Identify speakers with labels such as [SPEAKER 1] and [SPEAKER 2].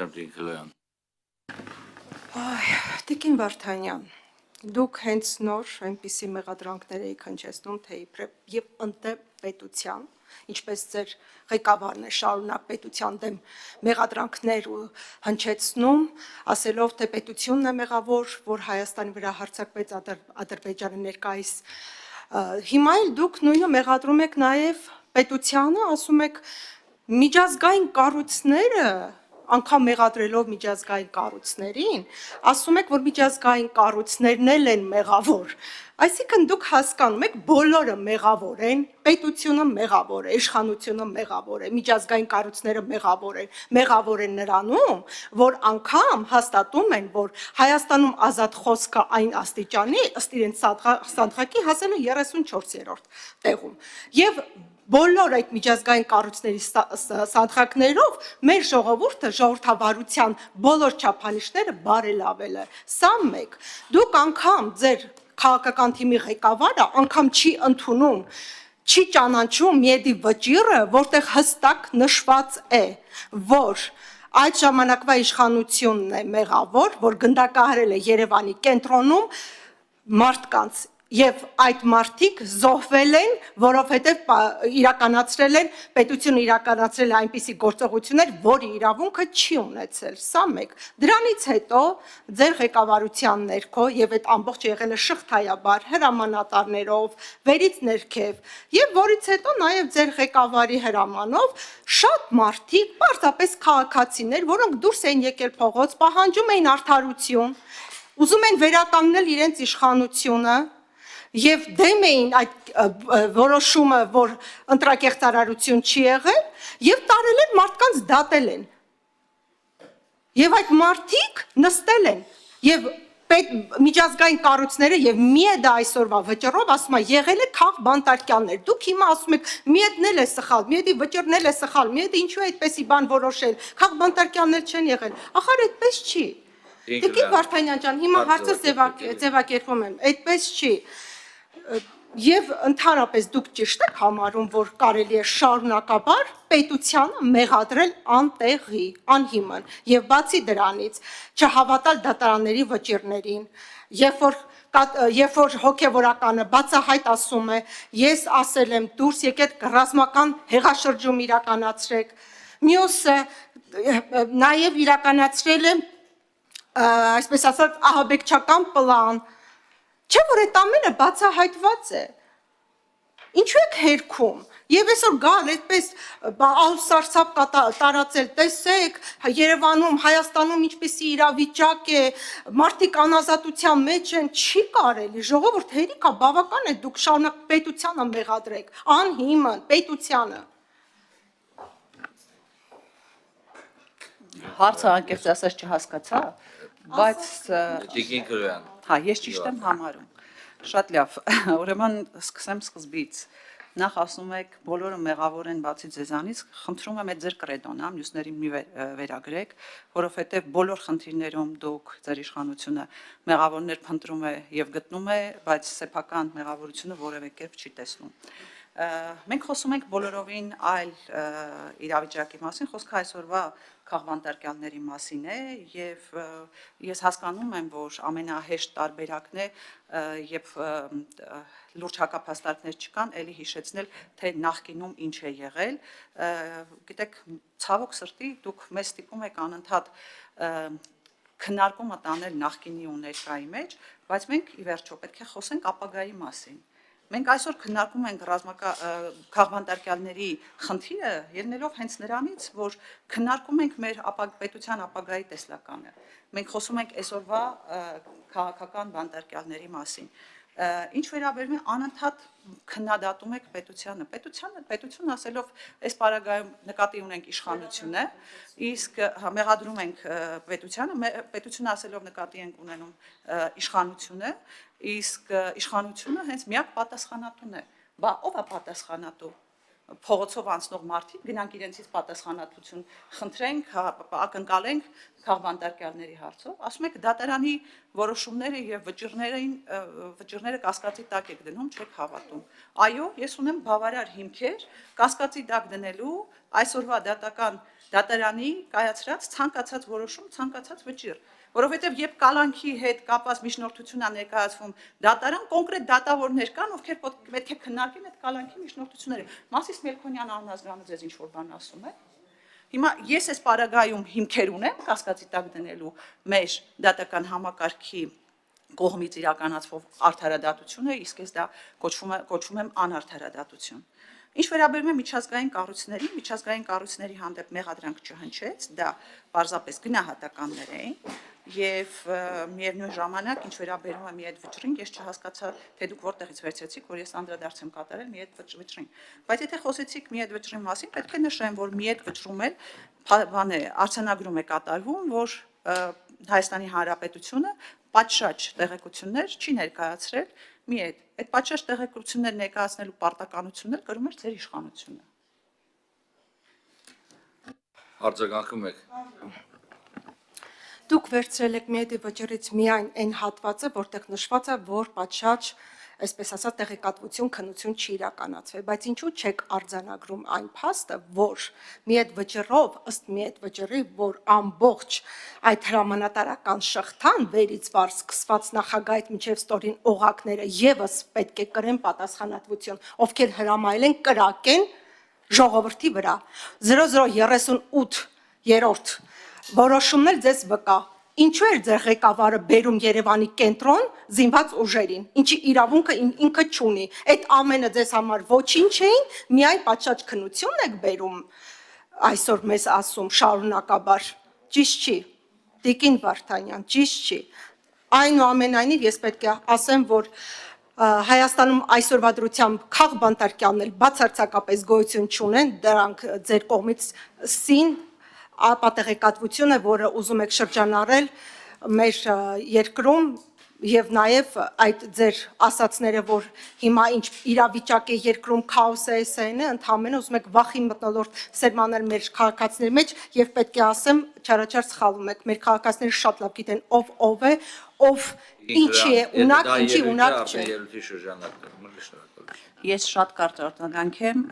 [SPEAKER 1] Խնդրեմ Տիկին
[SPEAKER 2] Տիկին Վարդանյան, դուք հենց նոր այնպիսի մեղադրանքներ եք հնչեցնում, թե իբրև եւ ընդդեմ պետության, ինչպես ձեր ղեկավարն է շարունակ պետության դեմ մեղադրանքներ ու հնչեցնում, ասելով, թե պետությունն է մեղավոր, որ Հայաստանի վրա հարձակվեց Ադրբեջանը ներկայիս։ Հիմա էլ դուք նույնը մեղադրում եք նաեւ պետությանը, ասում եք միջազգային կառույցները, անգամ մեղադրելով միջազգային կառույցներին, ասում եք, որ միջազգային կառույցներն են մեղավոր։ Այսինքն դուք հասկանում եք, բոլորը մեղավոր են, պետությունը մեղավոր է, իշխանությունը մեղավոր է, միջազգային կառույցները մեղավոր են նրանում, որ անգամ հաստատում են, որ Հայաստանում ազատ խոսքը այն աստիճանի, ըստ իրենց սանդղակի հասել է 34-րդ տեղում։ Եվ բոլոր այդ միջազգային կառույցների սանդղակներով մեր ժողովուրդը ժողովրդավարության բոլոր չափանիշները բարելավել է։ Սա մեկ։ Դուք անգամ ձեր քաղաքական թիմի ղեկավարը անգամ չի ընդունում, չի ճանաչում Միեդի վճիռը, որտեղ հստակ նշված է, որ այդ ժամանակվա իշխանությունն է մեղավոր, որ գնդակահարել է Երևանի կենտրոնում մարդկանց եւ այդ մարդիկ զոհվել են, որովհետեւ պետությունը իրականացրել է այնպիսի գործողություններ, որի իրավունքը չի ունեցել։ Սա մեկ։ Դրանից հետո ձեր ղեկավարության ներքո եւ այդ ամբողջ եղել է շղթայաբար հրամանատարներով, վերից ներքև եւ որից հետո նաեւ ձեր ղեկավարի հրամանով շատ մարդիկ, պարզապես քաղաքացիներ, որոնք դուրս էին եկել փողոց, պահանջում էին արդարություն, ուզում են վերականգնել իրենց իշխանությունը եւ դեմ էին այդ որոշումը, որ ընտրակեղծարարություն չի եղել, եւ տարել են մարդկանց դատել են։ Եվ այդ մարդիկ նստել են եւ միջազգային կառույցները եւ Միեդը այսօրվա վճռով ասում է եղել է քաղբանտարկյալներ։ Դուք հիմա ասում եք Միեդն էլ է սխալ, Միեդի վճռն էլ է սխալ, Միեդը ինչու է այդպեսի բան որոշել, քաղբանտարկյալներ չեն եղել։ Ախր այդպես չի։ Տիկին Վարդանյան ջան, հիմա հարցը ձևակերպում եմ, այդպես չի։ Եվ ընդհանրապես դուք ճիշտ եք համարում, որ կարելի է շարունակաբար պետությանը մեղադրել անտեղի, անհիմն, եւ բացի դրանից չհավատալ դատարանների վճիռներին, երբ որ հոգեվորականը բացահայտ ասում է, ես ասել եմ դուրս եկեք ռազմական հեղաշրջում իրականացրեք, մյուսը նաեւ իրականացրել է այսպես ասած ահաբեկչական պլան, չէ՞ որ այդ ամենը բացահայտված է։ Ինչու եք հերքում։ Եվ այսօր գալ այդպես ահուսարսափ տարածել, տեսեք, Երևանում, Հայաստանում ինչպեսի իրավիճակ է, մարդիկ անազատության մեջ են, չի կարելի, ժողովուրդ հերիքա բավական է դուք շարունակ պետությանը մեղադրեք, անհիմն պետությանը։
[SPEAKER 3] Հարցը անկեղծ ասած չհասկացա, բայց
[SPEAKER 1] Տիկին Քրոյան։
[SPEAKER 3] հա, ես ճիշտ եմ համարում։ Շատ լավ, ուրեմն սկսեմ սկզբից։ Նախ ասում եք բոլորը մեղավոր են բացի ձեզանից, խնդրում եմ այդ ձեր կրեդոն, մյուսներին մի վերագրեք, որովհետև բոլոր խնդիրներում դուք ձեր իշխանությունը մեղավորներ փնտրում է եւ գտնում է, բայց սեփական մեղավորությունը որևէ կերպ չի տեսնում։ Մենք խոսում ենք բոլորովին այլ իրավիճակի մասին, խոսքը այսօրվա քաղբանտարկյալների մասին է եւ ես հասկանում եմ, որ ամենահեշտ տարբերակն է, երբ լուրջ հակափաստարկներ չկան, ելի հիշեցնել, թե նախկինում ինչ է եղել, գիտեք, ցավոք սրտի դուք մեզ ստիպում եք անընդհատ քննարկումը տանել նախկինի ու ներկայի մեջ, բայց մենք ի վերջո պետք է խոսենք ապագայի մասին։ Մենք այսօր քննարկում ենք քաղբանտարկյալների խնդիրը ելնելով հենց նրանից, որ քննարկում ենք մեր պետության ապագայի տեսլականը։ Մենք խոսում ենք այսօրվա քաղաքական բանտարկյալների մասին։ Ինչ վերաբերում է անընդհատ քննադատում եք պետությունը ասելով այս պարագայում նկատի ունենք իշխանությունը, իսկ մեղադրում ենք պետությունը ասելով նկատի ենք ունենում իշխանությունը, իսկ իշխանությունը հենց միակ պատասխանատուն է։ Բա ով է պատասխանատու։ Փողոցով անցնող մարդիկ գնանք իրենցից պատասխանատվություն խնդրենք, ակնկալենք քաղբանտարկյալների հարցով, ասում եք դատարանի որոշումները եւ վճիռները կասկածի տակ եք դնում, չեք հավատում։ Այո, ես ունեմ բավարար հիմքեր կասկածի տակ դնելու այսօրվա դատական դատարանի կայացրած ցանկացած որոշում, ցանկացած վճիռ, որովհետև երբ կալանքի հետ կապված միջնորդություն է ներկայացվում դատարան, կոնկրետ դատավորներ կան, ովքեր պետք է քննարկեն այդ կալանքի միջնորդությունները։ Մասիս Մելքոնյան անհասկանալի ձեզ ինչ որ բան ասում է։ Հիմա ես այս պարագայում հիմքեր ունեմ կասկածի տակ դնելու մեր դատական համակարգի կողմից իրականացվող արդարադատությունը, իսկ ես դա կոչվում եմ անարդարադատություն։ Ինչ վերաբերում է միջազգային կառույցների հանդեպ մեղադրանք չհնչեց, դա պարզապես գնահատականներ էին, եւ միևնույն ժամանակ ինչ վերաբերում է մի այդ վճռին, ես չհասկացա, թե դուք որտեղից վերցրեցիք, որ ես անդրադարձ եմ կատարել մի այդ վճռին։ Բայց եթե խոսեցիք մի այդ վճռի մասին, պետք է նշեմ, որ մի այդ վճռում էլ բան է, արձանագրում է կատարվում, որ Հայաստանի Հանրապետությունը պատշաճ տեղեկություններ չի ներկայացրել մի այդ պատշաճ տեղեկություններ ներկայացնելու պարտականությունն էլ կրում էր ձեր իշխանությունը։
[SPEAKER 1] Արձագանքում եք։
[SPEAKER 2] Դուք վերցրել եք մի այդ վճռից միայն այն հատվածը, որտեղ նշված է, որ պատշաճ, այսպես ասած, տեղեկատվություն, քննություն չի իրականացվել, բայց ինչու չեք արձանագրում այն փաստը, որ մի այդ վճռով, ըստ մի այդ վճռի, որ ամբողջ այդ հրամանատարական շղթան վերից վար սկսված նախագահից մինչև ստորին օղակները եւս պետք է կրեն պատասխանատվություն, ովքեր հրամայել են կրակեն ժողովրդի վրա 0038-րդ որոշումն էլ ձեզ վկա։ Ինչու էր ձեր ղեկավարը բերում Երևանի կենտրոն զինված ուժերին, ինչի իրավունքը ինքը չունի։ Այդ ամենը ձեզ համար ոչինչ էին, միայն պատշաճ քննություն եք բերում, այսօր մեզ ասում շարունակաբար։ Ճիշտ չի, Տիկին Վարդանյան, ճիշտ չի։ Այնուամենայնիվ ես պետք է ասեմ, որ Հայաստանում այսօրվա դրությամբ քաղբանտարկյանն էլ բացարձակապես գոյություն չունեն, դրանք ձեր կողմից սին ապատեղեկատվություն է, որը ուզում եք շրջանառել մեր երկրում եւ նաեւ այդ ձեր ասացները, որ հիմա ինչ իրավիճակ է երկրում քաոս է, ընդհանրապես ուզում եք վախի մթնոլորտ սերմանել մեր քաղաքացիների մեջ եւ պետք է ասեմ, չարաչար սխալվում եք, մեր քաղաքացիները շատ լավ գիտեն ով է, ով ինչի է ունակ, ինչի ունակ չէ։
[SPEAKER 3] Ես շատ կարճ արձագանքեմ